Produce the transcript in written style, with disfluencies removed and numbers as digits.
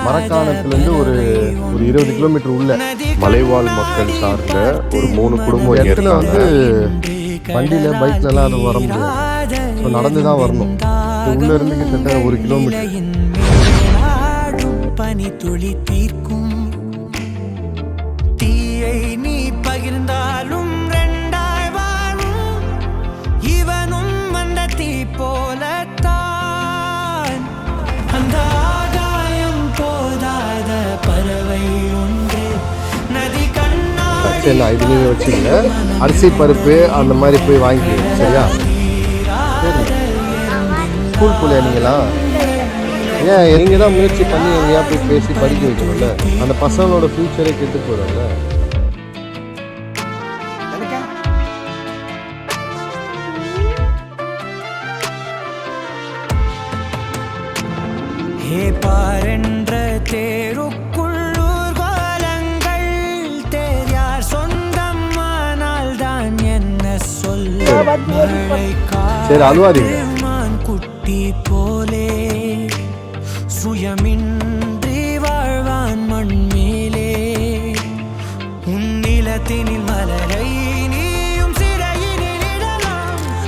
மரக்காணத்துலேருந்து ஒரு 20 கிலோமீட்டர் உள்ள மலைவாழ் மக்கள் சார்ந்த ஒரு 3 குடும்பம் இடத்துல வந்து வண்டியில் பைக்லலாம் அது வர முடியாது. ஸோ நடந்து தான் வரணும். உள்ளே இருந்து கிட்டத்தட்ட 1 கிலோமீட்டர். பனி துளி தீர்க்கும் தீயை நீ பகிர்ந்தாலும் ரெண்டாய் வாழும் இவனும் அந்த தீ போலத்தான். அந்த ஆகாயம் போதாத பறவை ஒன்று நதி கண்ணாடி. சரி, நான் இது நீங்கள் வச்சுக்கல. அரிசி பருப்பு அந்த மாதிரி போய் வாங்கிக்கிறீங்க, சரியா? ஸ்கூல் போலியா நீங்களா? ஏன் நீங்கள் தான் முயற்சி பண்ணி எங்கேயா போய் பேசி படிக்க வைக்கணும்ல. அந்த பசங்களோட ஃப்யூச்சரே கெட்டு போயிடும்ல. ஹே பாரென்ற தேருக்குள்ளூர் கோலங்கள் தேர்யார் சொந்தம் ஆனால் தான் என்ன சொல்ல. சரி, அழுவாதீங்க. குட்டி போலே சுயமின்றி வாழ்வான் மண் மேலே உன் நிலத்தினில் மலரை